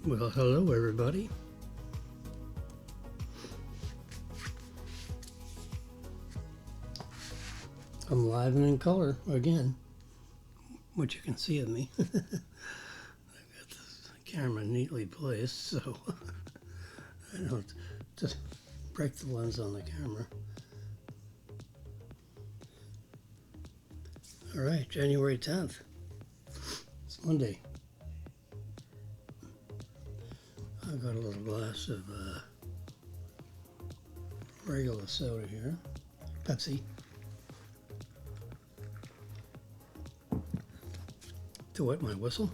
Well, hello everybody. I'm live and in color again, which you can see of me. I've got this camera neatly placed so I don't just break the lens on the camera. All right, January 10th. It's Monday. I've got a little glass of regular soda here, Pepsi, to wet my whistle.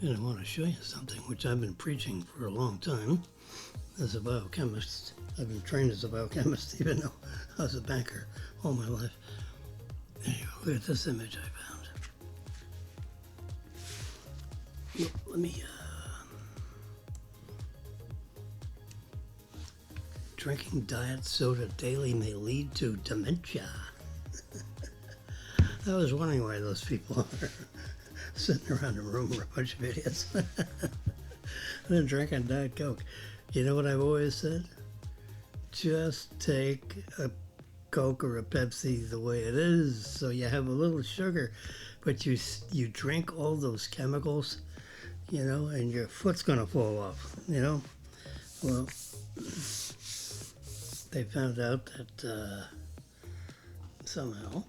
And I want to show you something which I've been preaching for a long time as a biochemist. I've been trained as a biochemist even though I was a banker all my life. Anyway, look at this image I found. Well, let me drinking diet soda daily may lead to dementia. I was wondering why those people are sitting around a room with a bunch of idiots. They're drinking Diet Coke. You know what I've always said? Just take a Coke or a Pepsi the way it is, so you have a little sugar, but you drink all those chemicals, you know, and your foot's gonna fall off, you know. Well, they found out that somehow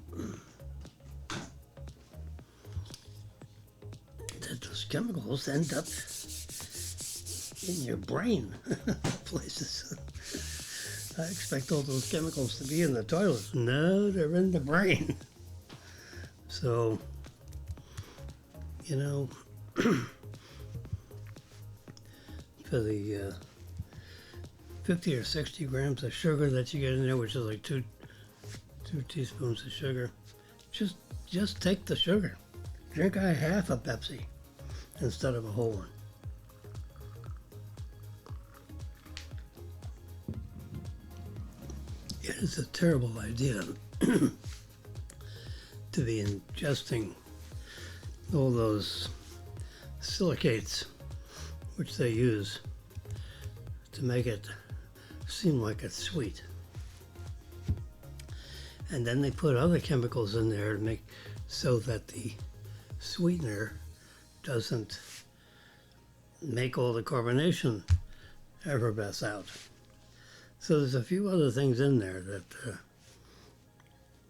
that those chemicals end up in your brain places. I expect all those chemicals to be in the toilet. No, they're in the brain. So, you know, for the 50 or 60 grams of sugar that you get in there, which is like two teaspoons of sugar, just take the sugar. Drink a half a Pepsi instead of a whole one. It is a terrible idea to be ingesting all those silicates which they use to make it seem like it's sweet. And then they put other chemicals in there to make so that the sweetener doesn't make all the carbonation effervesce out. So there's a few other things in there that,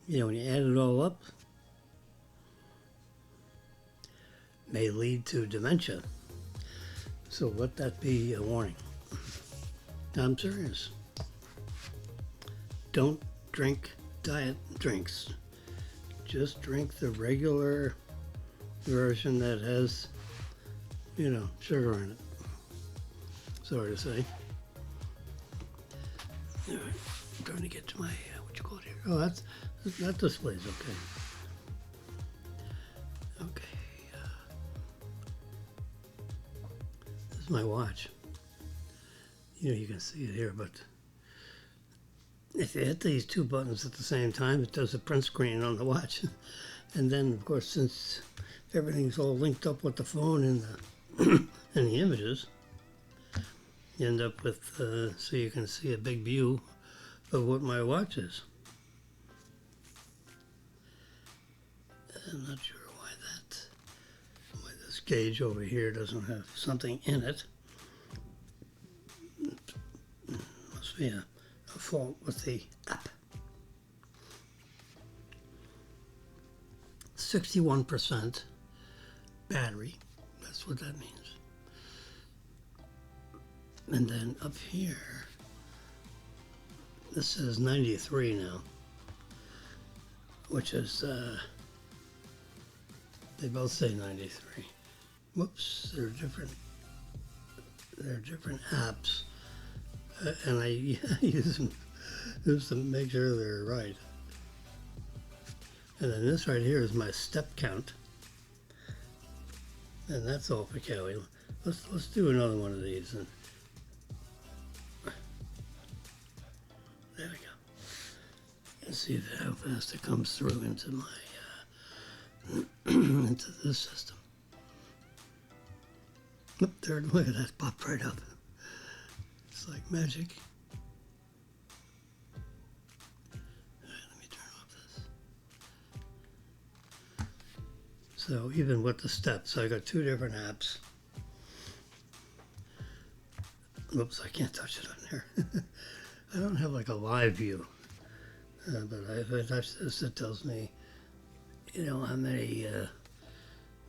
you know, when you add it all up, may lead to dementia. So let that be a warning. I'm serious. Don't drink diet drinks. Just drink the regular version that has, you know, sugar in it. Sorry to say. All right, I'm trying to get to my, what you call it here? Oh, that display's okay. Okay. This is my watch. You know, you can see it here, but if you hit these two buttons at the same time, it does a print screen on the watch. And then, of course, since everything's all linked up with the phone and the images, you end up with, so you can see a big view of what my watch is. I'm not sure why this gauge over here doesn't have something in it. Must be a fault with the app. 61% battery, that's what that means. And then up here, this says 93 now, which is, they both say 93. Whoops, they're different apps, and I use them just to make sure they're right. And then this right here is my step count, and that's all for Kelly. Let's do another one of these. And there we go. Let's see how fast it comes through into my into this system. Oop, there, look at that, popped right up. It's like magic. All right, let me turn off this. So even with the steps, I got 2 different apps. Oops, I can't touch it on there. I don't have like a live view, but if I touch this, it tells me, you know, how many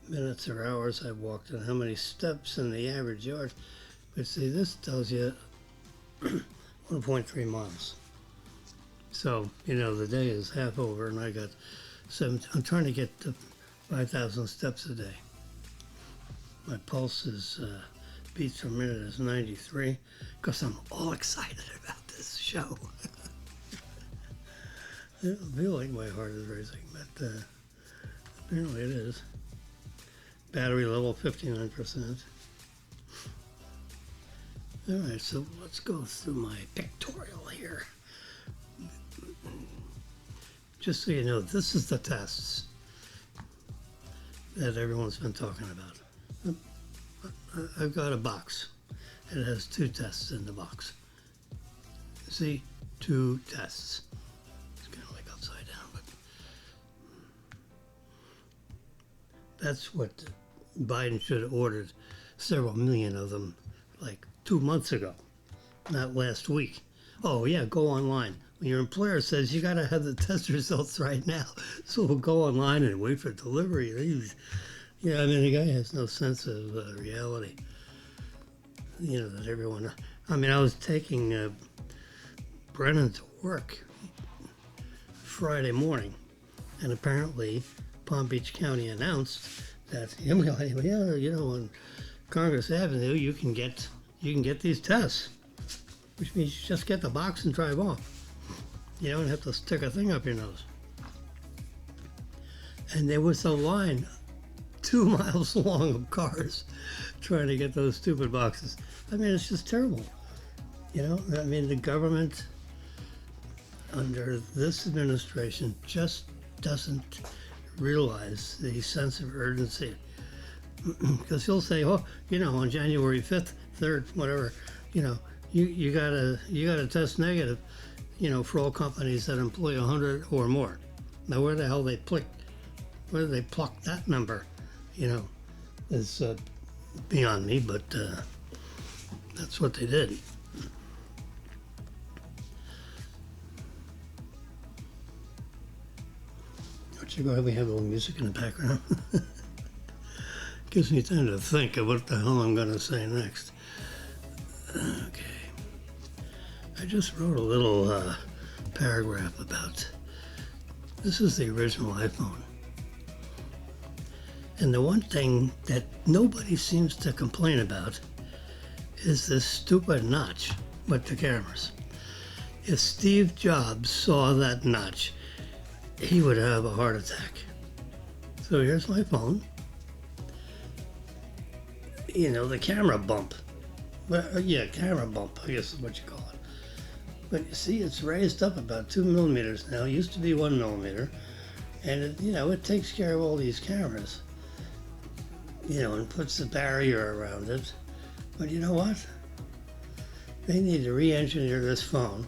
minutes or hours I've walked and how many steps in the average yard. But see, this tells you 1.3 miles. So, you know, the day is half over and I got 7, I'm trying to get to 5,000 steps a day. My pulse is, beats per minute is 93 because I'm all excited about this show. I don't feel like my heart is racing, but apparently it is. Battery level 59%. All right, so let's go through my pictorial here. Just so you know, this is the tests that everyone's been talking about. I've got a box. It has 2 tests in the box. See, 2 tests. It's kind of like upside down, but that's what Biden should have ordered several million of them like 2 months ago, not last week. Oh yeah, go online. When your employer says you gotta have the test results right now, so we'll go online and wait for delivery. Yeah, I mean, the guy has no sense of reality. You know, that everyone, I mean, I was taking Brennan to work Friday morning, and apparently Palm Beach County announced that, yeah, you know, on Congress Avenue, you can get these tests, which means you just get the box and drive off. You don't have to stick a thing up your nose. And there was a line 2 miles long of cars trying to get those stupid boxes. I mean, it's just terrible. You know, I mean, the government under this administration just doesn't realize the sense of urgency. Because he'll say, oh, you know, on January 5th, 3rd, whatever, you know, you gotta test negative, you know, for all companies that employ 100 or more. Now, where the hell they pluck that number, you know, is beyond me, but that's what they did. Don't you go ahead, we have a little music in the background. Gives me time to think of what the hell I'm going to say next. Okay. I just wrote a little paragraph about, this is the original iPhone. And the one thing that nobody seems to complain about is this stupid notch with the cameras. If Steve Jobs saw that notch, he would have a heart attack. So here's my phone. You know, the camera bump. Well, yeah, camera bump, I guess is what you call it. But you see, it's raised up about 2 millimeters now. It used to be 1 millimeter. And, it, you know, it takes care of all these cameras. You know, and puts the barrier around it. But you know what? They need to re-engineer this phone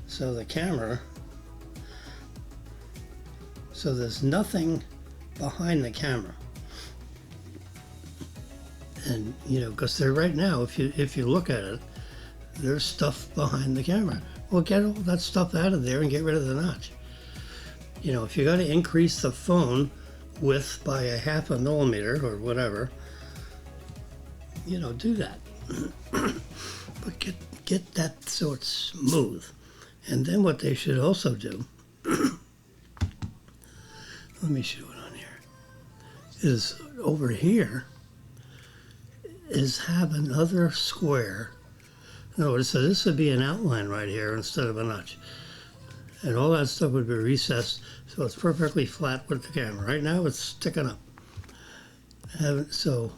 so the camera, so there's nothing behind the camera. And, you know, because they're right now, if you look at it, there's stuff behind the camera. Well, get all that stuff out of there and get rid of the notch. You know, if you got to increase the phone width by a 0.5 millimeter or whatever, you know, do that. But get that so it's smooth. And then what they should also do, let me show it on here, is over here, is have another square. Notice, so this would be an outline right here instead of a notch. And all that stuff would be recessed so it's perfectly flat with the camera. Right now it's sticking up. So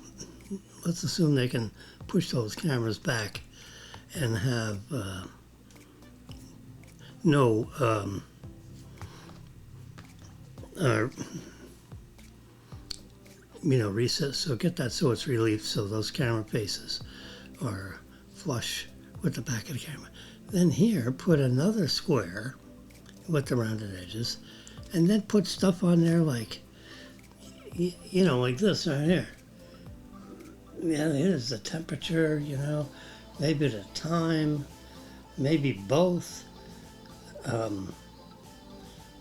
let's assume they can push those cameras back and have no recessed. So get that so it's relieved, so those camera faces are flush with the back of the camera. Then here, put another square with the rounded edges, and then put stuff on there like, like this right here. Yeah, here's the temperature, maybe the time, maybe both.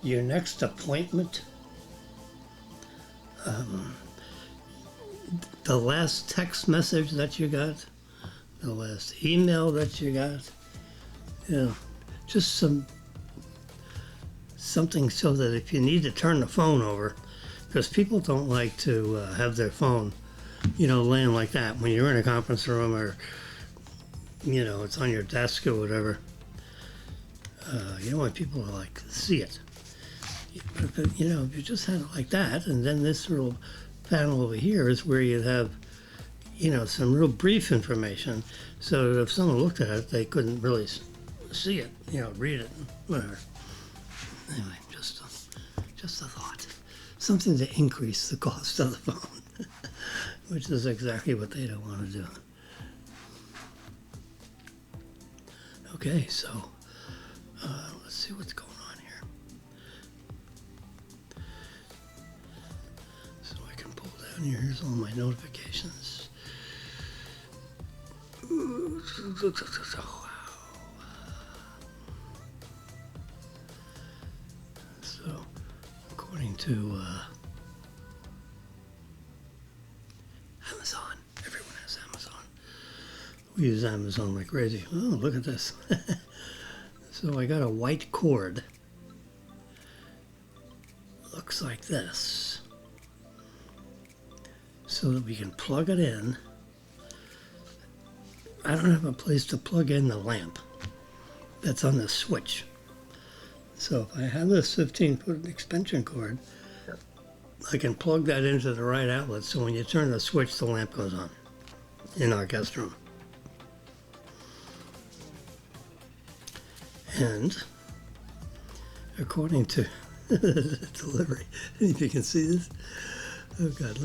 Your next appointment. The last text message that you got, the last email that you got, just something so that if you need to turn the phone over, because people don't like to have their phone, laying like that when you're in a conference room or, it's on your desk or whatever. You don't want people to see it. But, if you just had it like that, and then this little panel over here is where you'd have, some real brief information, so that if someone looked at it, they couldn't really see it, read it, whatever. Anyway, just a thought. Something to increase the cost of the phone, which is exactly what they don't want to do. Okay, so let's see what's going on here. So I can pull down here. Here's all my notifications. Wow. So, according to Amazon, everyone has Amazon. We use Amazon like crazy. Oh, look at this. So I got a white cord. Looks like this. So that we can plug it in. I don't have a place to plug in the lamp that's on the switch. So if I have this 15-foot extension cord, I can plug that into the right outlet, so when you turn the switch, the lamp goes on in our guest room. And according to delivery, if you can see this, oh God,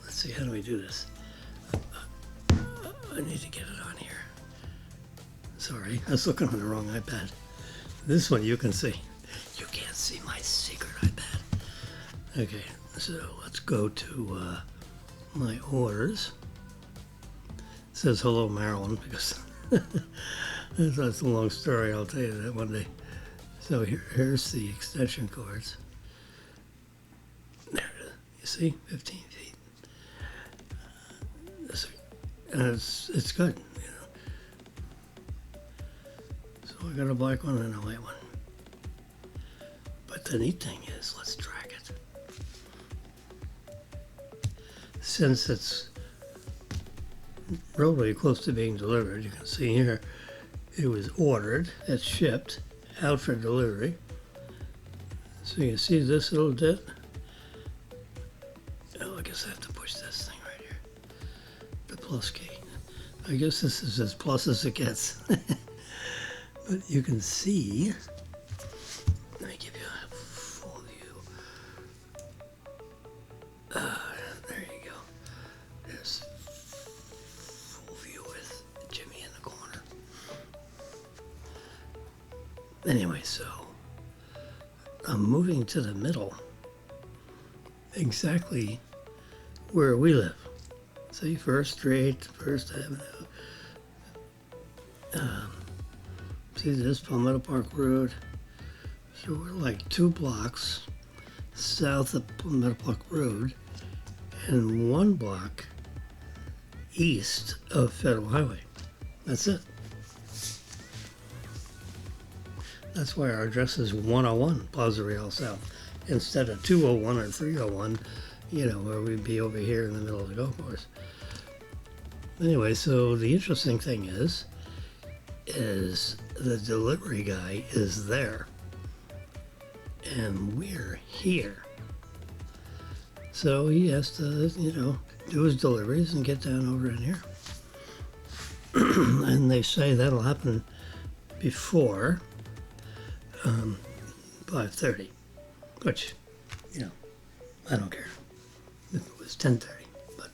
let's see, how do we do this? I need to get it on here. Sorry, I was looking on the wrong iPad. This one you can see. You can't see my secret iPad. Okay, so let's go to my orders. It says hello Maryland, because that's a long story. I'll tell you that one day. So here's the extension cords. There it is. You see, 15 feet. And it's good, So I got a black one and a white one. But the neat thing is, let's track it. Since it's really close to being delivered, you can see here, it was ordered, it's shipped, out for delivery. So you can see this little dip. Oh, I guess I have to push this thing right here. The plus key. I guess this is as plus as it gets. But you can see, let me give you a full view. There you go. There's full view with Jimmy in the corner. Anyway, so I'm moving to the middle, exactly where we live. See, First Street, First Avenue. See this, Palmetto Park Road. So we're like 2 blocks south of Palmetto Park Road and 1 block east of Federal Highway. That's it. That's why our address is 101 Plaza Real South instead of 201 or 301, where we'd be over here in the middle of the golf course. Anyway, so the interesting thing is the delivery guy is there and we're here. So he has to, do his deliveries and get down over in here. And they say that'll happen before 5:30, which, I don't care. if it was 10:30. But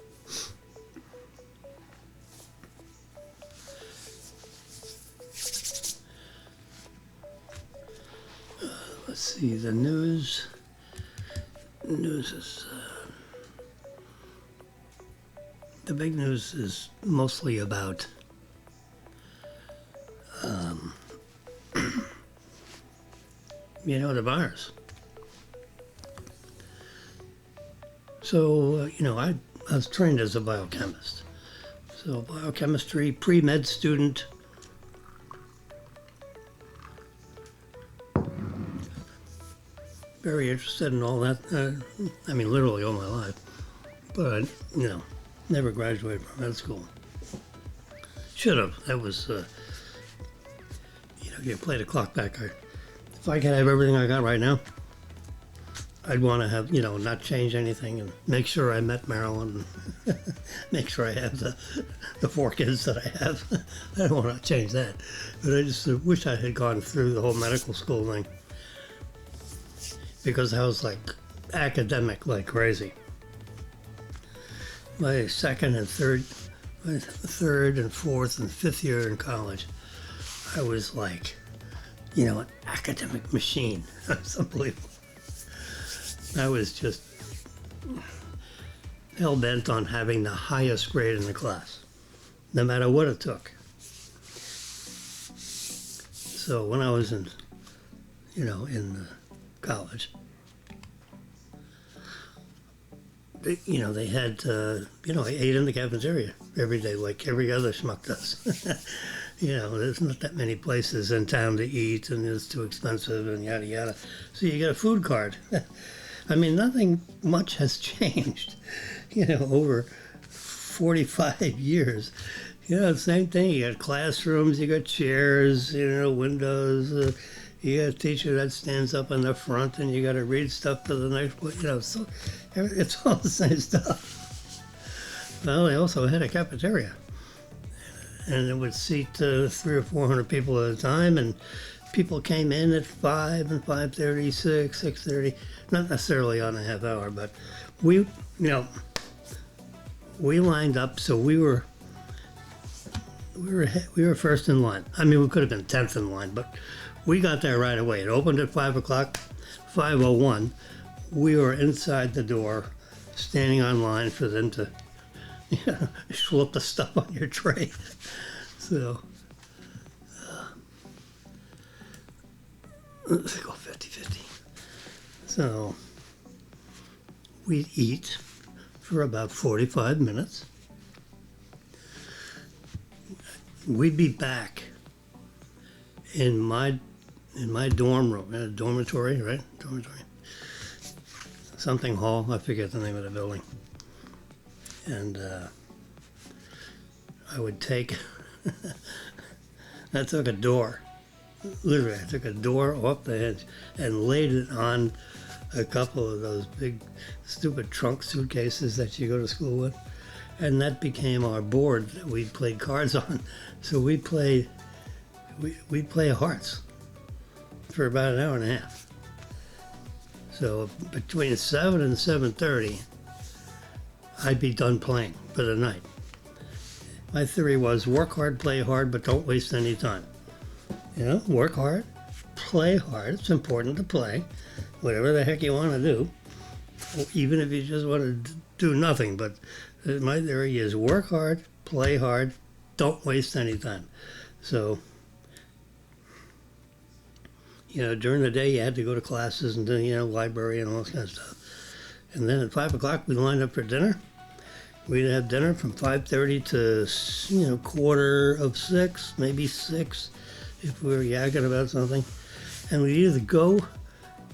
let's see, the news. News is the big news is mostly about the virus. So I was trained as a biochemist. So biochemistry, pre-med student. Very interested in all that. Literally all my life. But never graduated from med school. Should have. That was, you play the clock back. If I could have everything I got right now, I'd want to have, not change anything and make sure I met Marilyn and make sure I have the 4 kids that I have. I don't want to change that. But I just wish I had gone through the whole medical school thing, because I was like academic like crazy. My third and fourth and fifth year in college, I was like, an academic machine. It's unbelievable. I was just hell-bent on having the highest grade in the class, no matter what it took. So when I was in college, they had, I ate in the cafeteria every day like every other schmuck does. There's not that many places in town to eat, and it's too expensive and yada yada. So you get a food card. Nothing much has changed, over 45 years. Same thing. You got classrooms, you got chairs, windows. You got a teacher that stands up in the front, and you got to read stuff to the next one. So it's all the same stuff. Well, they also had a cafeteria, and it would seat 300 or 400 people at a time, and people came in at 5 and 5:30, 6, 6:30. Not necessarily on a half hour, but we lined up, so we were first in line. We could have been 10th in line, but we got there right away. It opened at 5 o'clock, 5:01. We were inside the door, standing on line for them to slip the stuff on your tray. So let's go 50-50. So we'd eat for about 45 minutes. We'd be back in my dorm room, in a dormitory, right? Dormitory. Something hall, I forget the name of the building. And I would take, I took a door. Literally, I took a door off the hinge and laid it on a couple of those big, stupid trunk suitcases that you go to school with. And that became our board that we played cards on. So we'd play hearts for about an hour and a half. So between 7 and 7:30, I'd be done playing for the night. My theory was work hard, play hard, but don't waste any time. Work hard, play hard. It's important to play, whatever the heck you want to do, even if you just want to do nothing. But my theory is work hard, play hard, don't waste any time. So, during the day you had to go to classes and library and all this kind of stuff. And then at 5 o'clock we lined up for dinner. We'd have dinner from 5:30 to 5:45, maybe 6, if we were yakking about something. And we'd either go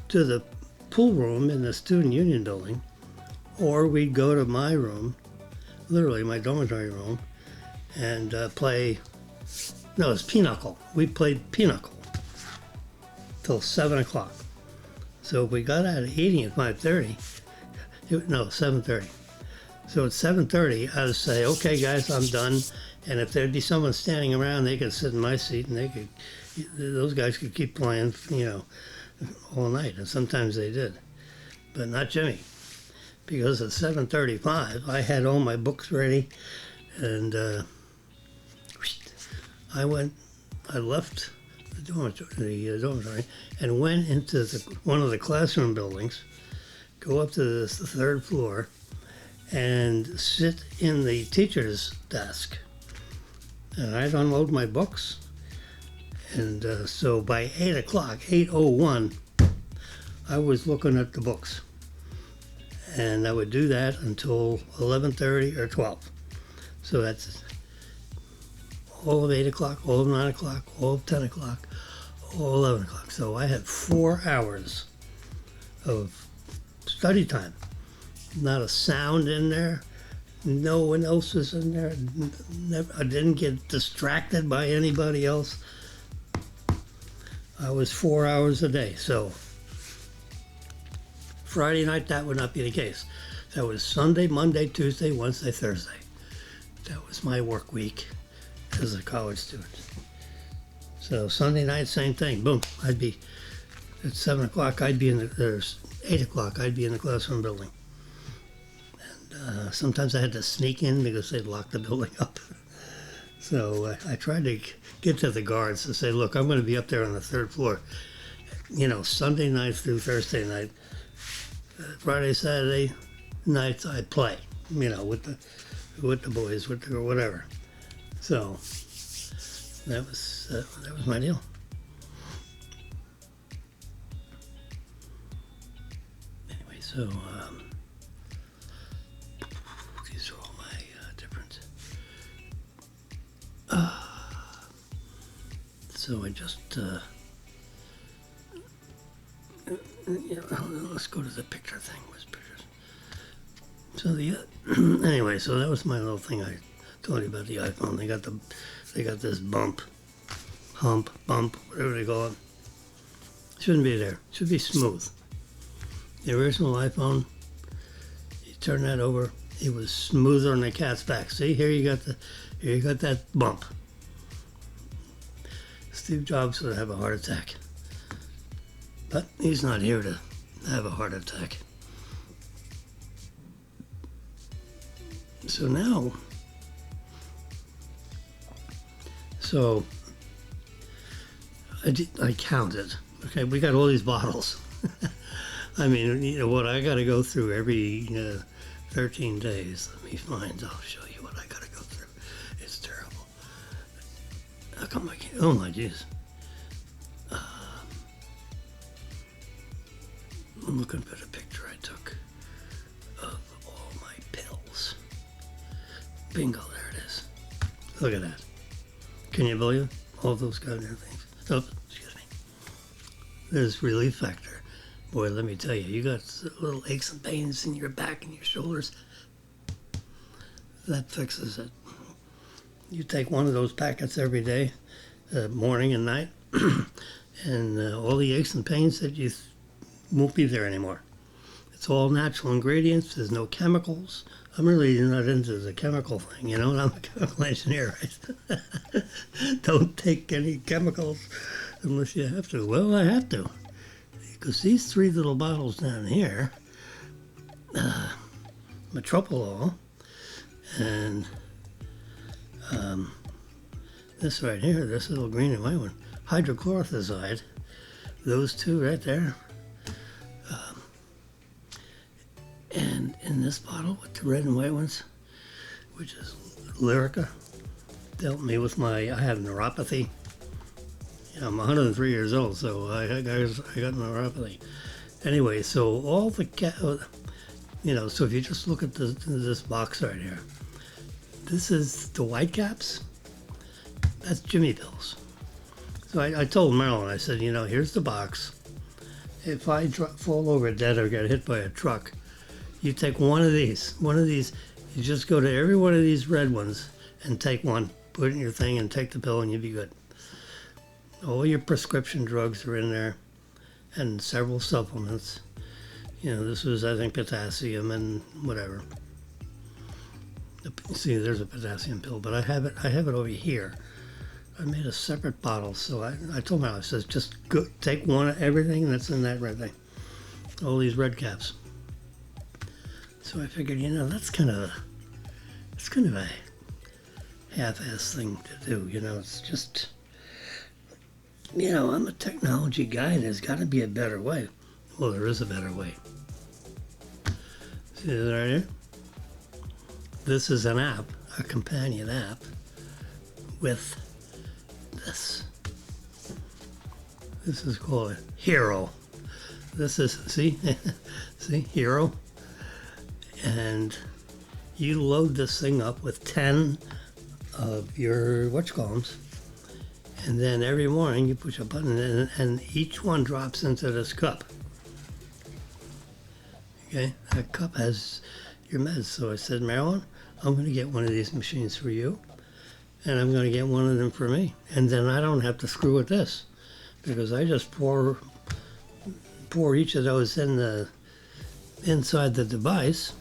to the pool room in the student union building, or we'd go to my room, literally my dormitory room, and play. No, it's pinochle. We played pinochle till 7 o'clock. So if we got out of eating at 5:30, 7:30. So at 7:30, I would say, okay, guys, I'm done. And if there'd be someone standing around, they could sit in my seat, and those guys could keep playing, all night. And sometimes they did, but not Jimmy. because at 7:35 I had all my books ready, and I left the dormitory and went into one of the classroom buildings, go up to the third floor, and sit in the teacher's desk. And I'd unload my books, and so by 8 o'clock, 8:01, I was looking at the books. And I would do that until 11:30 or 12. So that's all of 8 o'clock, all of 9 o'clock, all of 10 o'clock, all 11 o'clock. So I had 4 hours of study time. Not a sound in there. No one else was in there. I didn't get distracted by anybody else. I was 4 hours a day. So Friday night, that would not be the case. That was Sunday, Monday, Tuesday, Wednesday, Thursday. That was my work week as a college student. So Sunday night, same thing. Boom. I'd be at 7 o'clock. I'd be there's 8 o'clock. I'd be in the classroom building. And sometimes I had to sneak in because they'd lock the building up. So I tried to get to the guards and say, "Look, I'm going to be up there on the third floor. Sunday night through Thursday night. Friday, Saturday nights I play. With the boys, with the whatever." So that was my deal. Anyway, so these are all my different. So I just let's go to the picture thing. What's pictures? So anyway, so that was my little thing I told you about the iPhone. They got this bump, whatever they call it. Shouldn't be there. Should be smooth. The original iPhone, you turn that over, it was smoother than the cat's back. See, here you got that bump. Steve Jobs would have a heart attack. But he's not here to have a heart attack. So now, I counted. Okay, we got all these bottles. I mean, what I got to go through every 13 days. Let me find. I'll show you what I got to go through. It's terrible. How come I can't? Oh my jeez. I'm looking for the picture I took of all my pills. Bingo, there it is. Look at that. Can you believe it? All those goddamn things. Oh, excuse me. There's relief factor. Boy, let me tell you, you got little aches and pains in your back and your shoulders. That fixes it. You take one of those packets every day, morning and night, and all the aches and pains that you won't be there anymore. It's all natural ingredients. There's no chemicals. I'm really not into the chemical thing, and I'm a chemical engineer, right? Don't take any chemicals unless you have to. Well, I have to, because these 3 little bottles down here, metropolol, and this right here, this little green and white one, hydrochlorothiazide, those 2 right there. And in this bottle with the red and white ones, which is Lyrica, helped me with I have neuropathy. I'm 103 years old, so I got neuropathy. Anyway, so all the so if you just look at this box right here, this is the white caps. That's JimmY pills. So I told Marilyn, I said, here's the box. If I fall over dead or get hit by a truck, you take one of these. You just go to every one of these red ones and take one, put it in your thing and take the pill and you'll be good. All your prescription drugs are in there and several supplements. This was, I think, potassium and whatever. See, there's a potassium pill, but I have it over here. I made a separate bottle, so I told my wife, I says, just go take one of everything that's in that red thing. All these red caps. So I figured, that's kind of a half-ass thing to do. It's just, I'm a technology guy, and there's got to be a better way. Well, there is a better way. See this right here? This is an app, a companion app, with this. This is called Hero. This is, see, Hero. And you load this thing up with 10 of your whatchamacallits, and then every morning you push a button in, and each one drops into this cup. Okay, that cup has your meds. So I said, Marilyn, I'm going to get one of these machines for you, and I'm going to get one of them for me. And then I don't have to screw with this, because I just pour each of those inside the device.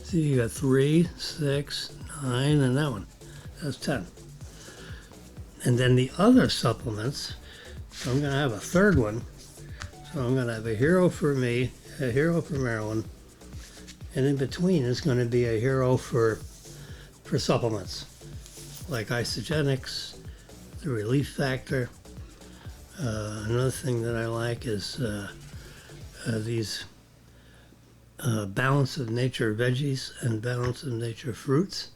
See, you got 3, 6, 9, and that one. That's 10. And then the other supplements, so I'm going to have a third one. So I'm going to have a Hero for me, a Hero for Marilyn, and in between is going to be a Hero for supplements, like Isogenics, the Relief Factor. Another thing that I like is these Balance of Nature veggies and Balance of Nature fruits.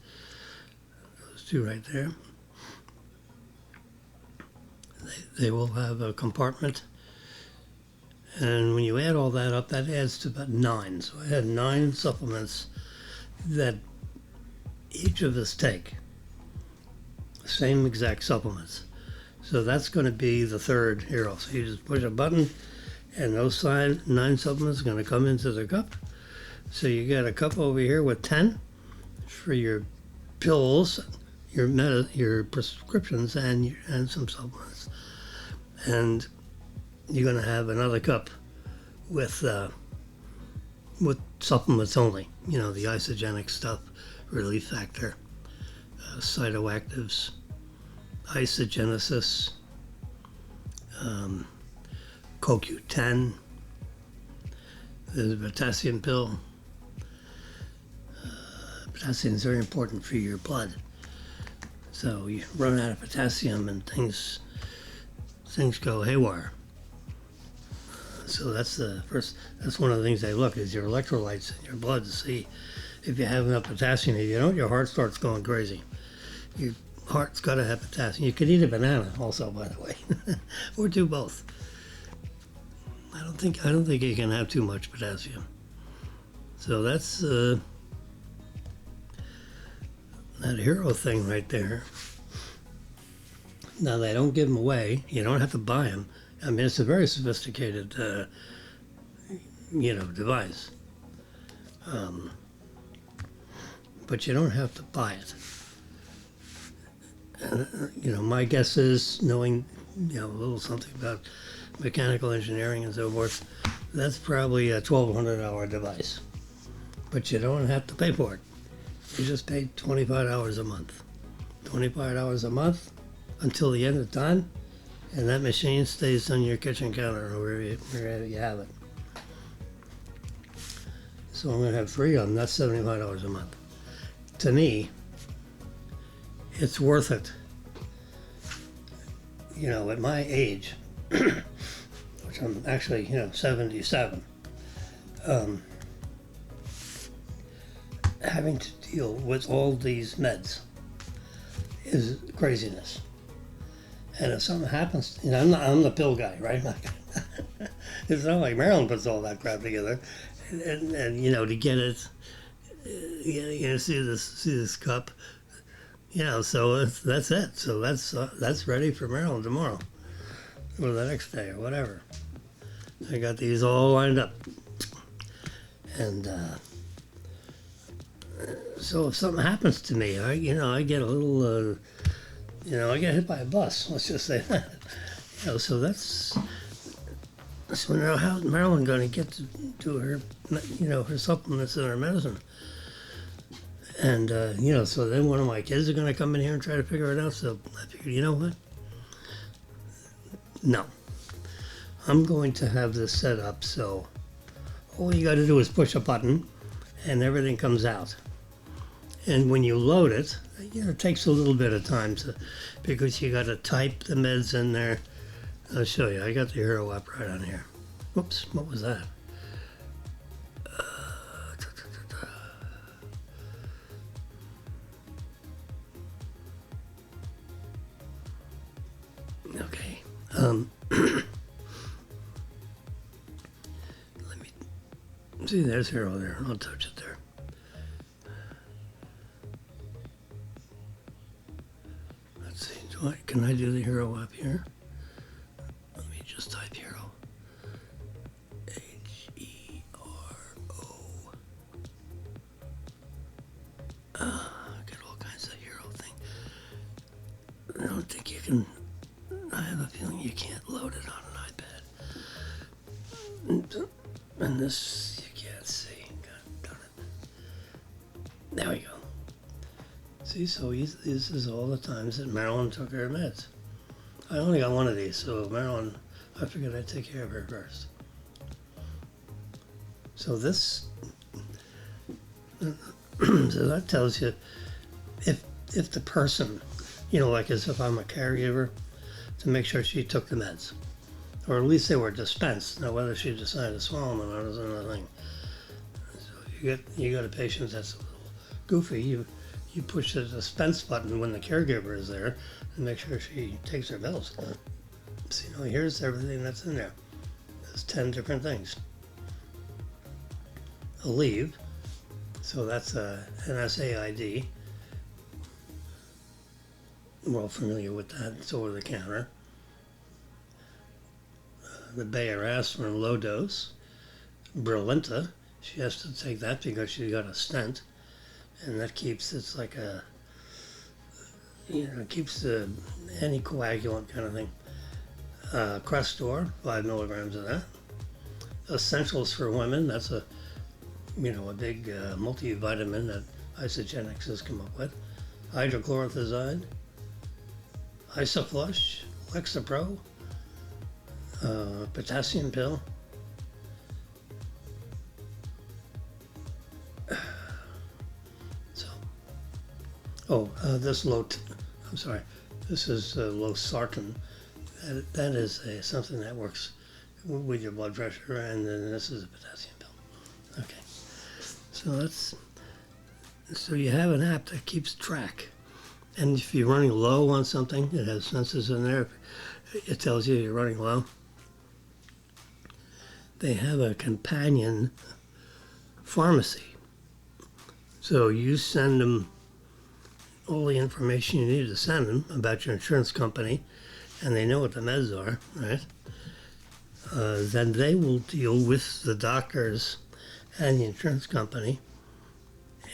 Those two right there. They will have a compartment. And when you add all that up, that adds to about 9. So I had 9 supplements that each of us take. Same exact supplements. So that's going to be the third Hero. So you just push a button, and those 9 supplements are going to come into the cup. So you got a cup over here with 10 for your pills, your prescriptions, and some supplements. And you're going to have another cup with supplements only. The isogenic stuff, Relief Factor, Cytoactives, Isogenesis, CoQ10. There's a potassium pill. Potassium is very important for your blood. So you run out of potassium and things go haywire. So that's one of the things they look is your electrolytes in your blood to see if you have enough potassium. If you don't, your heart starts going crazy. Your heart's got to have potassium. You could eat a banana also, by the way, or do both. I don't think you can have too much potassium. So that's that Hero thing right there. Now, they don't give them away. You don't have to buy them. I mean, it's a very sophisticated, device. But you don't have to buy it. My guess is, knowing, a little something about mechanical engineering and so forth, that's probably a $1,200 device. But you don't have to pay for it. You just pay $25 a month. $25 a month until the end of time, and that machine stays on your kitchen counter or wherever you have it. So I'm going to have 3 of them. That's $75 a month. To me, it's worth it. At my age, which I'm actually, 77, having to deal with all these meds is craziness. And if something happens, I'm the pill guy, right? It's not like Marilyn puts all that crap together, and to get it, see this cup, so that's it. So that's ready for Marilyn tomorrow, or the next day, or whatever. I got these all lined up, and so if something happens to me, I get a little. I get hit by a bus, let's just say that. So so now how's Marilyn going to get to do her, her supplements and her medicine? And, so then one of my kids are going to come in here and try to figure it out. So I figured, you know what? No. I'm going to have this set up so all you got to do is push a button and everything comes out. And when you load it, it takes a little bit of time because you got to type the meds in there. I'll show you. I got the Hero app right on here. Whoops, what was that? Okay. Let me see. There's Hero there. I'll touch it there. Let's see. Can I do the Hero app here? Let me just type Hero. Hero. Got all kinds of Hero thing. I don't think you can. I have a feeling you can't load it on an iPad. And this you can't see. God darn it. There we go. See, so this is all the times that Marilyn took her meds. I only got one of these, so Marilyn, I figured I'd take care of her first. So this, so that tells you if the person, like as if I'm a caregiver, to make sure she took the meds, or at least they were dispensed. Now, whether she decided to swallow them or not is another thing. So you got a patient that's a little goofy. You push the dispense button when the caregiver is there and make sure she takes her pills. So here's everything that's in there. There's 10 different things. Aleve, so that's an SAID. We're all familiar with that. It's over the counter. The Bayer aspirin low dose. Brilinta, she has to take that because she got a stent, and that keeps, it's like a, it keeps the anticoagulant kind of thing. Crestor, 5 milligrams of that. Essentials for women, that's a big multivitamin that Isogenics has come up with. Hydrochlorothiazide, Isoflush, Lexapro, potassium pill. This this is losartan. That is something that works with your blood pressure, and then this is a potassium pill. Okay, so you have an app that keeps track, and if you're running low on something, it has sensors in there. It tells you you're running low. They have a companion pharmacy, so you send them all the information you need to send them about your insurance company, and they know what the meds are, right? Then they will deal with the doctors and the insurance company,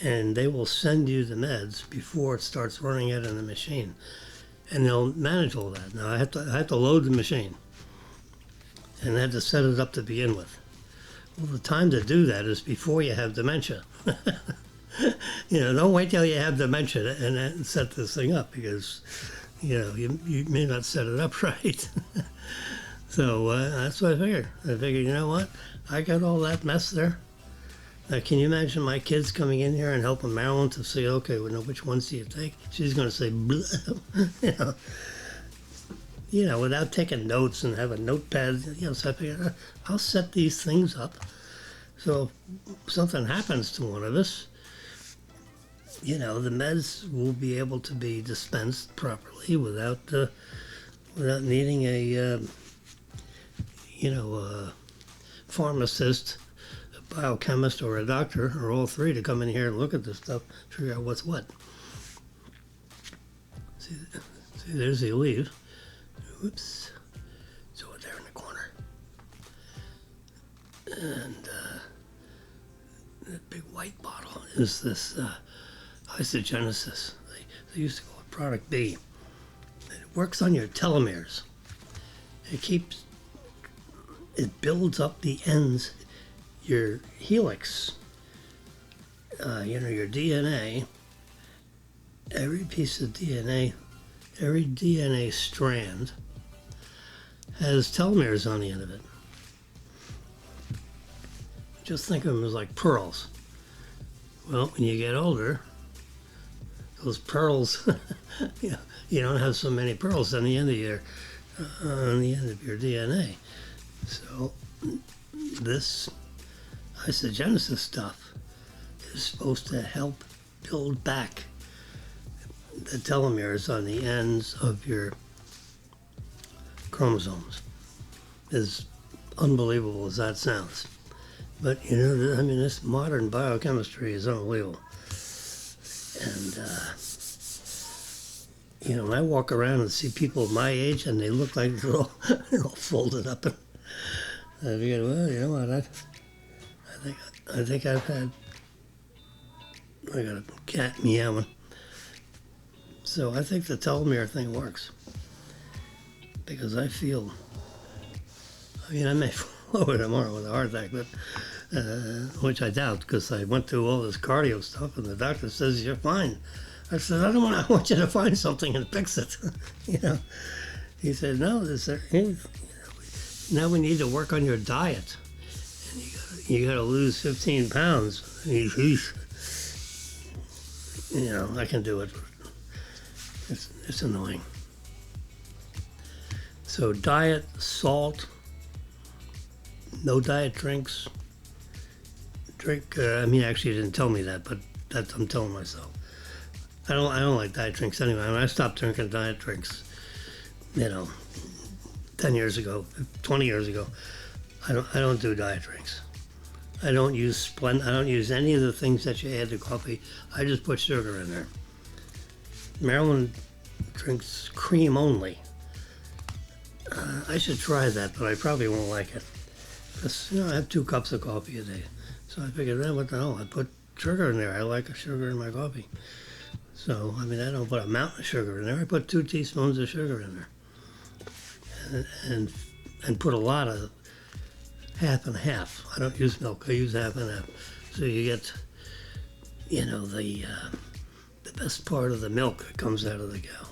and they will send you the meds before it starts running it in the machine, and they'll manage all that. Now I have to load the machine, and I had to set it up to begin with. Well, the time to do that is before you have dementia. Don't wait till you have dementia and set this thing up, because you may not set it up right. So that's what I figured. I figured, you know what? I got all that mess there. Can you imagine my kids coming in here and helping Marilyn to say, okay, well, which ones do you take? She's going to say, without taking notes and have a notepad. So I figured, I'll set these things up. So if something happens to one of us, the meds will be able to be dispensed properly without needing a pharmacist, a biochemist, or a doctor, or all three to come in here and look at this stuff, figure out what's what. See, there's the Aleve. Oops. It's over there in the corner. And that big white bottle is this Isogenesis. They used to call it Product B. It works on your telomeres. It builds up the ends, your helix, your DNA. Every piece of DNA, every DNA strand has telomeres on the end of it. just think of them as like pearls. Well, when you get older, those pearls, you don't have so many pearls on the end of your DNA. So this isogenesis stuff is supposed to help build back the telomeres on the ends of your chromosomes. As unbelievable as that sounds. But, I mean, this modern biochemistry is unbelievable. And, when I walk around and see people my age and they look like they're all folded up. And I figured, well, you know what, I think I got a cat meowing. So I think the telomere thing works. Because I feel, I may fall over tomorrow with a heart attack, but which I doubt, because I went through all this cardio stuff and the doctor says you're fine. I said, I want you to find something and fix it. He said, no, now we need to work on your diet. And you got to lose 15 pounds. I can do it. It's annoying. So diet, salt, no diet drinks. Actually, you didn't tell me that, but I'm telling myself. I don't like diet drinks anyway. I stopped drinking diet drinks, 10 years ago, 20 years ago. I don't do diet drinks. I don't use I don't use any of the things that you add to coffee. I just put sugar in there. Marilyn drinks cream only. I should try that, but I probably won't like it. Because, I have 2 cups of coffee a day. So I figured, what the hell, I put sugar in there. I like sugar in my coffee. So, I don't put a mountain of sugar in there. I put 2 teaspoons of sugar in there. And put a lot of half and half. I don't use milk. I use half and half. So you get, the best part of the milk that comes out of the cow.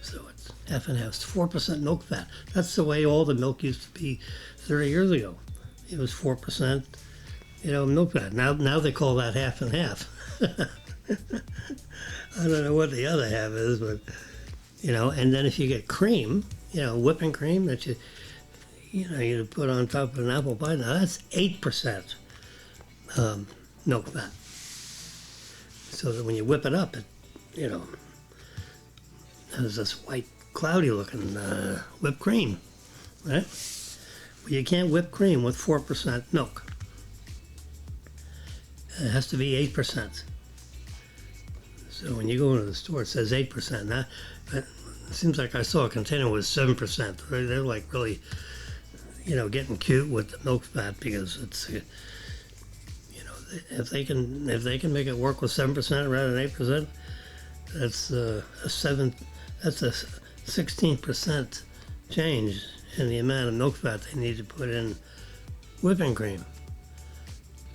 So it's half and half. It's 4% milk fat. That's the way all the milk used to be 30 years ago. It was 4%, milk fat. Now they call that half and half. I don't know what the other half is, but, and then if you get cream, whipping cream that you put on top of an apple pie, now that's 8% milk fat. So that when you whip it up, it, has this white, cloudy looking whipped cream, right? Well, you can't whip cream with 4% milk. It has to be 8%. So when you go into the store, it says 8%. Now, it seems like I saw a container with 7%. They're like really, getting cute with the milk fat, because it's, if they can make it work with 7% rather than 8%, that's a 16% change in the amount of milk fat they need to put in whipping cream.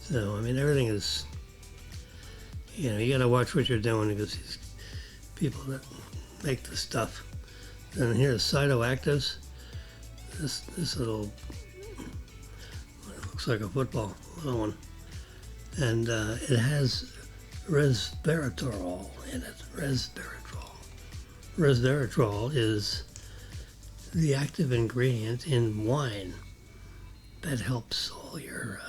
So, everything is, you got to watch what you're doing, because these people that make the stuff. And here's cytoactives. This little, it looks like a football, little one. And it has resveratrol in it. Resveratrol is the active ingredient in wine that helps all your,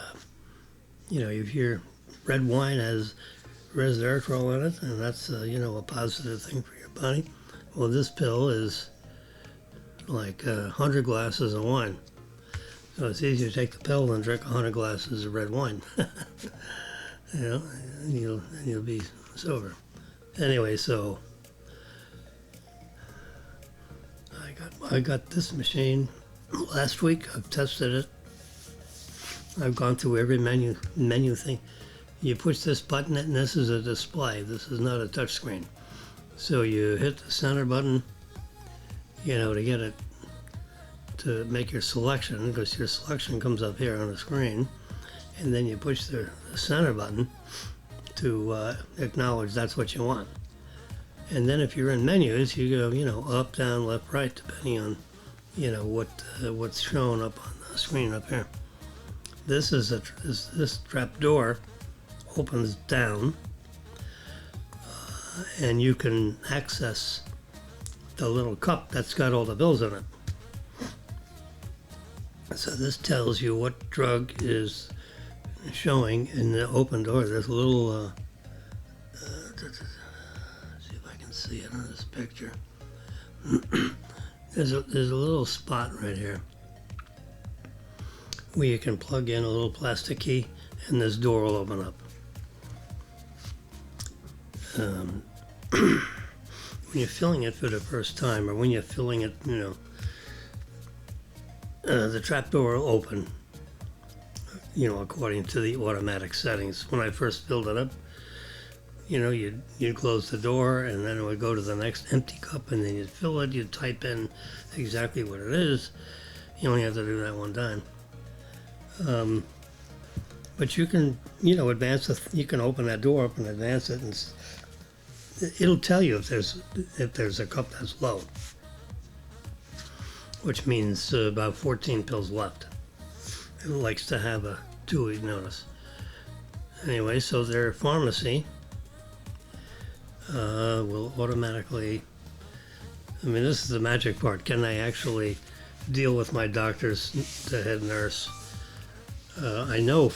if your red wine has resveratrol in it, and that's, a positive thing for your body. Well, this pill is like 100 glasses of wine. So it's easier to take the pill than drink 100 glasses of red wine. And you'll be sober. Anyway, so I got this machine last week. I've tested it. I've gone through every menu thing. You push this button, and this is a display. This is not a touch screen. So you hit the center button, to get it to make your selection, because your selection comes up here on the screen, and then you push the center button to acknowledge that's what you want. And then if you're in menus, you go, up, down, left, right, depending on, what's shown up on the screen up here. this trap door opens down, and you can access the little cup that's got all the bills in it. So this tells you what drug is showing in the open door. There's a little, see if I can see it on this picture. there's a little spot right here where you can plug in a little plastic key, and this door will open up. When you're filling it for the first time, or when you're filling it, the trap door will open, according to the automatic settings. When I first filled it up, you'd close the door, and then it would go to the next empty cup, and then you'd fill it, you'd type in exactly what it is. You only have to do that one time. But you can, advance it. You can open that door up and advance it, and it'll tell you if there's a cup that's low, which means about 14 pills left. It likes to have a 2-week notice. Anyway, so their pharmacy will automatically, this is the magic part. Can I actually deal with my doctors, the head nurse? I know,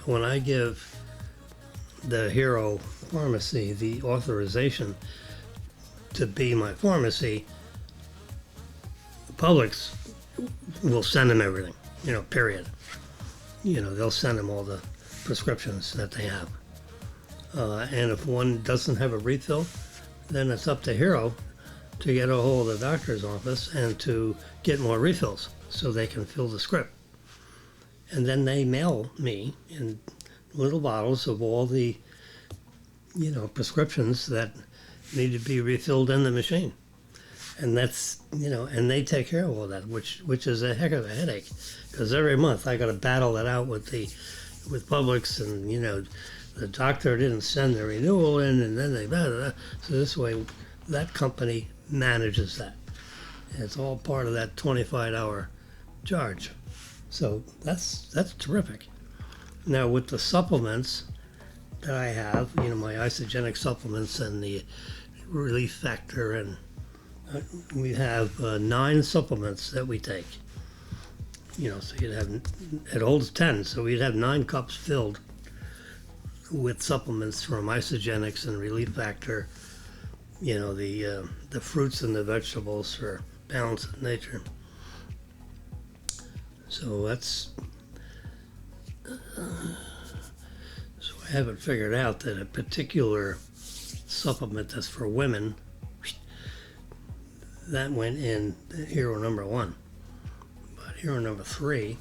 when I give the Hero Pharmacy the authorization to be my pharmacy, Publix will send them everything, period. They'll send them all the prescriptions that they have. And if one doesn't have a refill, then it's up to Hero to get a hold of the doctor's office and to get more refills so they can fill the script. And then they mail me in little bottles of all the, prescriptions that need to be refilled in the machine. And that's, and they take care of all that, which is a heck of a headache, because every month I got to battle it out with Publix, and, the doctor didn't send the renewal in, and then they, blah, blah, blah. So this way, that company manages that. And it's all part of that 25-hour charge. So that's terrific. Now with the supplements that I have, my isogenic supplements and the relief factor, and we have 9 supplements that we take. So you'd have, it holds 10, so we'd have 9 cups filled with supplements from isogenics and relief factor, the fruits and the vegetables for balance of nature. So that's, so I haven't figured out that a particular supplement that's for women, that went in Hero number 1. But Hero number 3,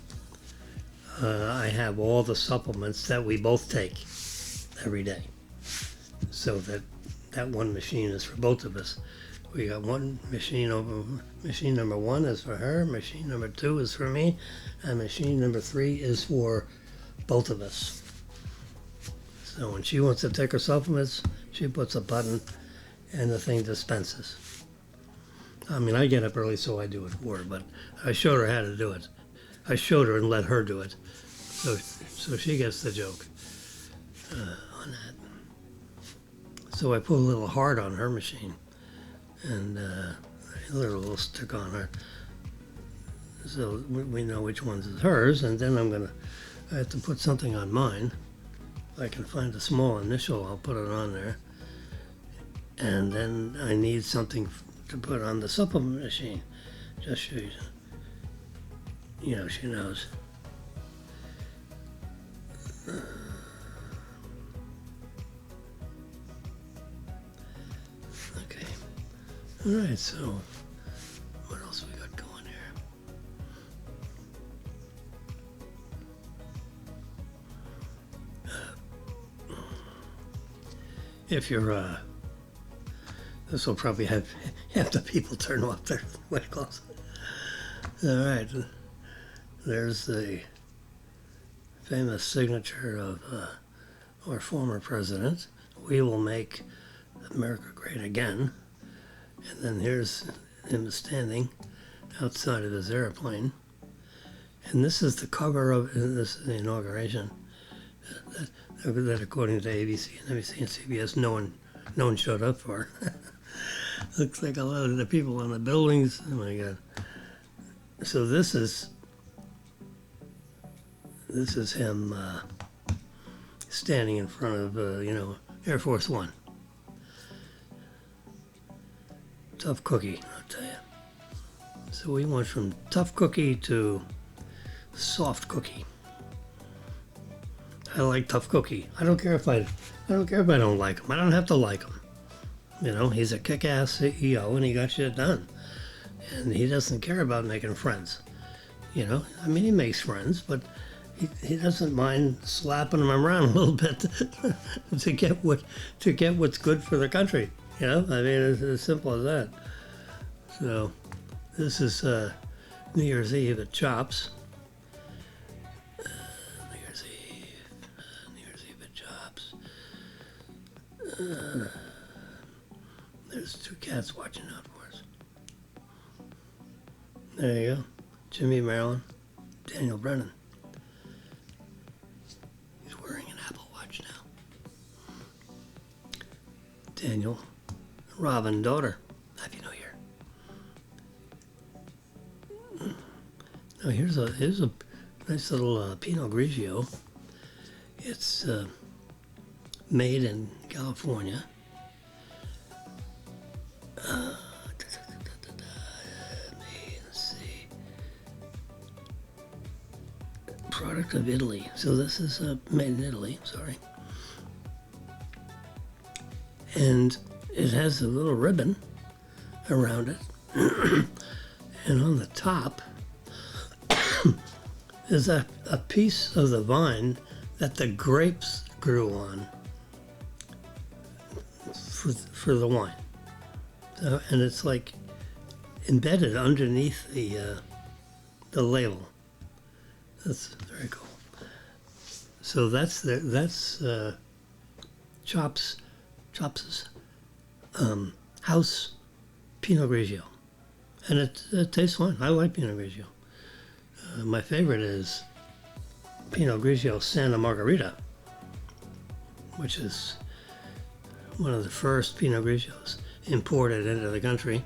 I have all the supplements that we both take every day. So that one machine is for both of us. We got one machine machine number 1 is for her, machine number 2 is for me, and machine number 3 is for both of us. So when she wants to take her supplements, she puts a button and the thing dispenses. I get up early, so I do it for her, but I showed her how to do it. I showed her and let her do it. So she gets the joke on that. So I put a little heart on her machine, and a little stick on her, so we know which one's is hers. And then I have to put something on mine. If I can find a small initial, I'll put it on there. And then I need something to put on the supplement machine, just so she knows. Okay. All right, so what else we got going here? If you're, this will probably have half the people turn off their wet closet. All right, there's the famous signature of our former president. We will make America great again. And then here's him standing outside of his airplane. And this is the cover of, and this is the inauguration, that according to ABC and NBC and CBS, no one showed up for. Looks like a lot of the people in the buildings. Oh my God. So this is him standing in front of, Air Force One. Tough cookie, I'll tell you. So we went from tough cookie to soft cookie. I like tough cookie. I don't care if I don't like him. I don't have to like him. He's a kick-ass CEO and he got shit done. And he doesn't care about making friends. He makes friends, but he doesn't mind slapping them around a little bit to get what's good for the country. It's as simple as that. So this is New Year's Eve at Chops. New Year's Eve at Chops. There's two cats watching out for us. There you go. Jimmy, Marilyn, Daniel Brennan. He's wearing an Apple Watch now. Daniel, Robin, daughter. Happy New Year. Now here's a nice little Pinot Grigio. It's made in California. Let's see. Product of Italy. So this is made in Italy. Sorry. And it has a little ribbon around it, and on the top is a piece of the vine that the grapes grew on for the wine. So, and it's like embedded underneath the label. That's very cool. So that's Chops' house Pinot Grigio, and it tastes fine. I like Pinot Grigio. My favorite is Pinot Grigio Santa Margherita, which is one of the first Pinot Grigios imported into the country,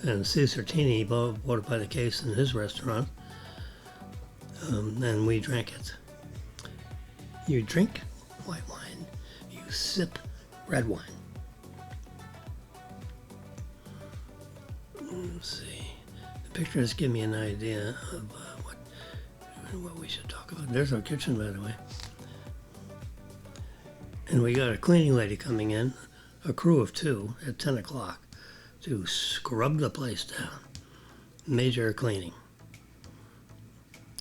and Cesar Tini bought it by the case in his restaurant, and we drank it. You drink white wine, you sip red wine. Let's see. The pictures give me an idea of what we should talk about. There's our kitchen, by the way. And we got a cleaning lady coming in, a crew of 2 at 10 o'clock to scrub the place down. Major cleaning.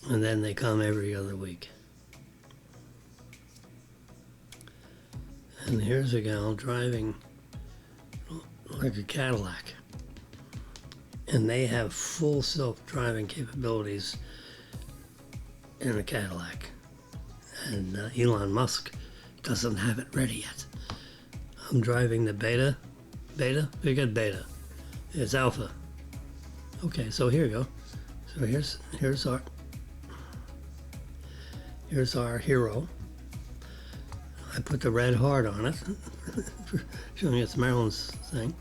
And then they come every other week. And here's a gal driving like a Cadillac. And they have full self-driving capabilities in a Cadillac. And Elon Musk doesn't have it ready yet. I'm driving the beta. We got beta. It's alpha. Okay, so here you go. So here's our hero. I put the red heart on it, showing you it's Marilyn's thing.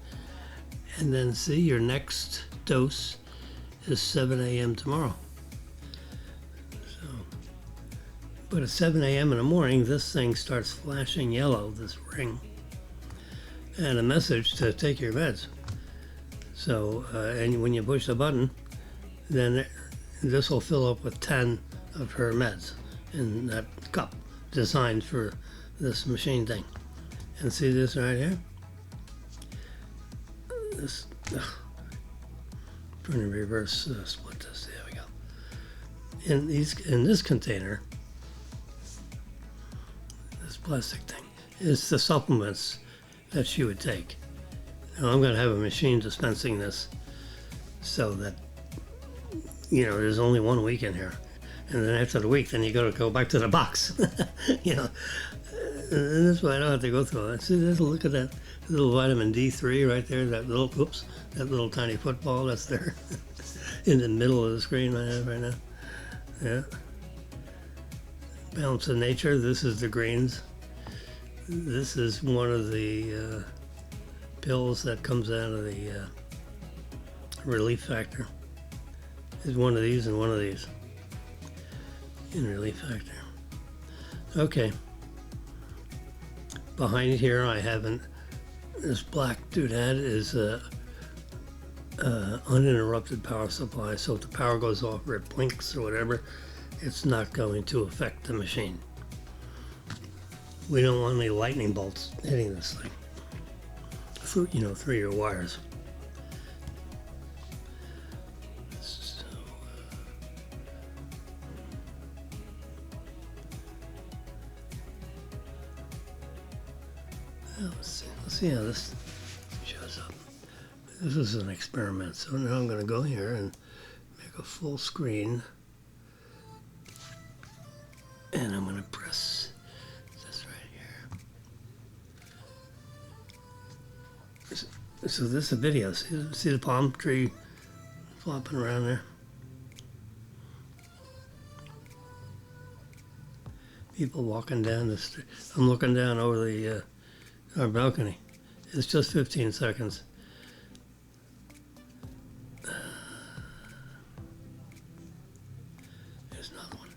And then see, your next dose is 7 a.m. tomorrow. So, but at 7 a.m. in the morning, this thing starts flashing yellow, this ring, and a message to take your meds. So, and when you push the button, then this will fill up with 10 of her meds in that cup designed for this machine thing. And see this right here? This, trying to reverse split this. There we go. In this container, this plastic thing, is the supplements that she would take. Now I'm going to have a machine dispensing this so that, there's only 1 week in here. And then after the week, then you go back to the box. And that's why I don't have to go through it. See, there's a look at that little vitamin D3 right there, that little tiny football that's there in the middle of the screen I have right now. Yeah. Balance of nature. This is the greens. This is one of the pills that comes out of the Relief Factor. There's one of these and one of these in Relief Factor. Okay. Behind here I haven't, this black doodad is a uninterrupted power supply, so if the power goes off or it blinks or whatever, it's not going to affect the machine. We don't want any lightning bolts hitting this thing through, you know, through your wires. So, let's see how this shows up. This is an experiment, so now I'm going to go here and make a full screen, and I'm going to press this right here. So this is a video. See the palm tree flopping around there? People walking down the street. I'm looking down over the our balcony. It's just 15 seconds. There's another one.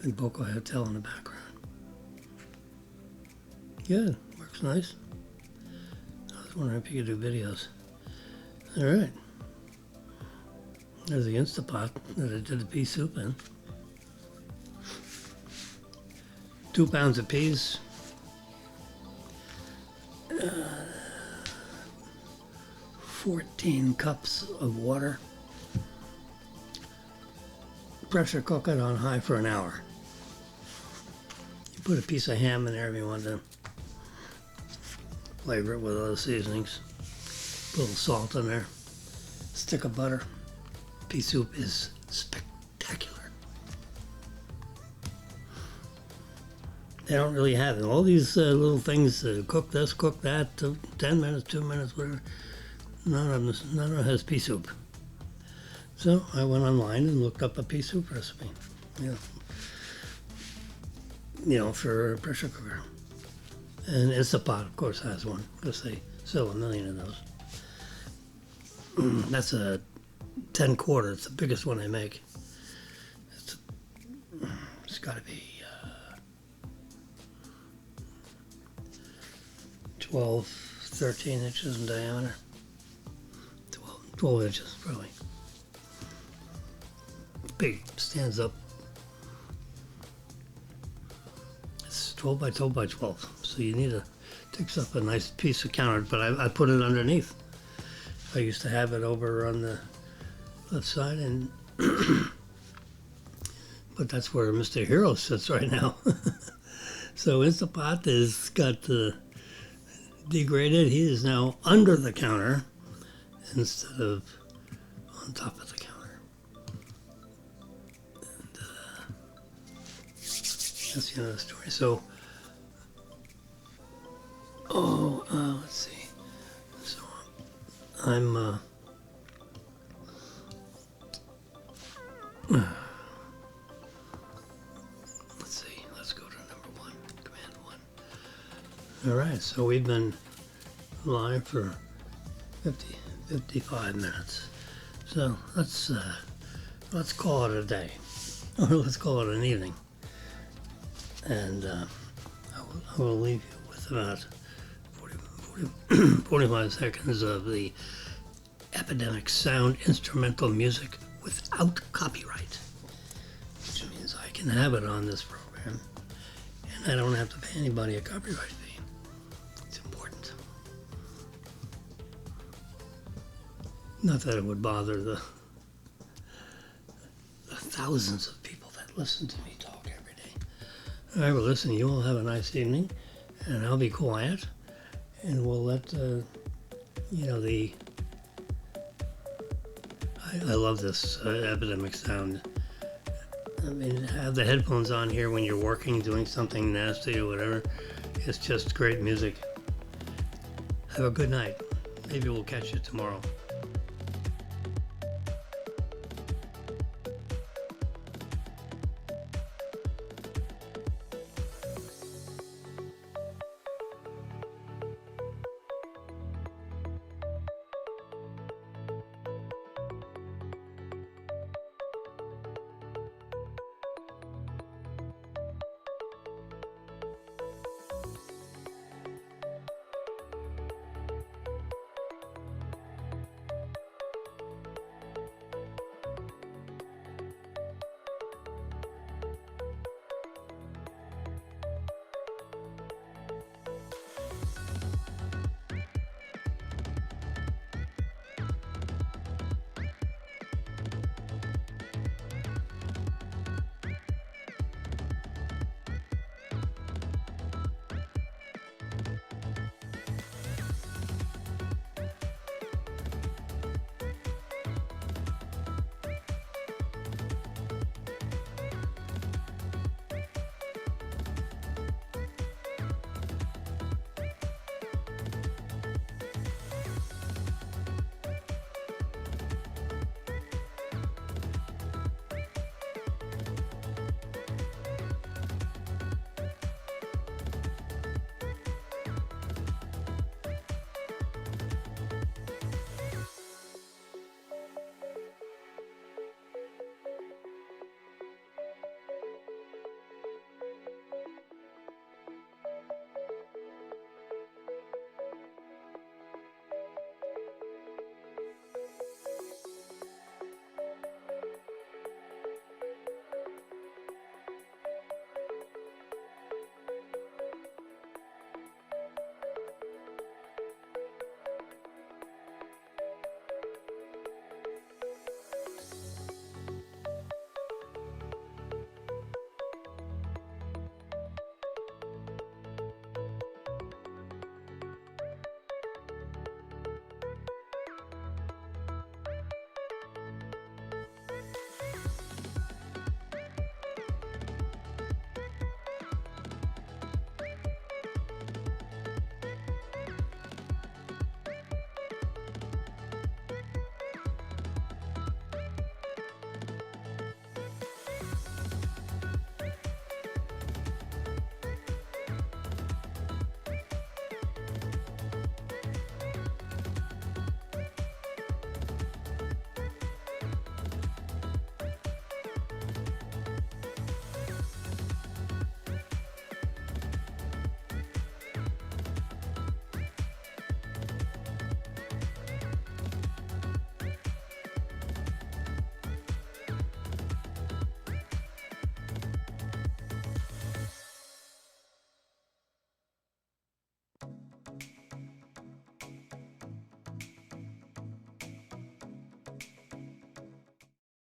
Big Boca Hotel in the background. Good, works nice. I was wondering if you could do videos. All right. There's the Instapot that I did the pea soup in. 2 pounds of peas. 14 cups of water. Pressure cook it on high for an hour. You put a piece of ham in there if you want to flavor it with other seasonings. Put a little salt in there. Stick of butter. Pea soup is spectacular. They don't really have it. All these little things, cook this, cook that, 10 minutes, 2 minutes, whatever. None of them has pea soup. So I went online and looked up a pea soup recipe. You know, for a pressure cooker. And Instapot, of course, has one because they sell 1 million of those. That's a 10 quarter. It's the biggest one I make. It's got to be 12, 13 inches in diameter. 12 inches, probably. Big, stands up. It's 12 by 12 by 12. So you need to takes up a nice piece of counter, but I put it underneath. I used to have it over on the left side, and but that's where Mr. Hero sits right now. So Instapot has got degraded. He is now under the counter instead of on top of the counter. And that's the end of the story. So, let's see. So I'm let's see. Let's go to number 1, command 1. All right. So we've been live for 55 minutes. So let's call it a day, or let's call it an evening. And I will leave you with about 45 seconds of the Epidemic Sound instrumental music without copyright, which means I can have it on this program, and I don't have to pay anybody a copyright fee. It's important. Not that it would bother the thousands of people that listen to me talk every day. All right, well, listen, you all have a nice evening, and I'll be quiet, and we'll let, I love this Epidemic Sound. I mean, have the headphones on here when you're working, doing something nasty or whatever. It's just great music. Have a good night. Maybe we'll catch you tomorrow.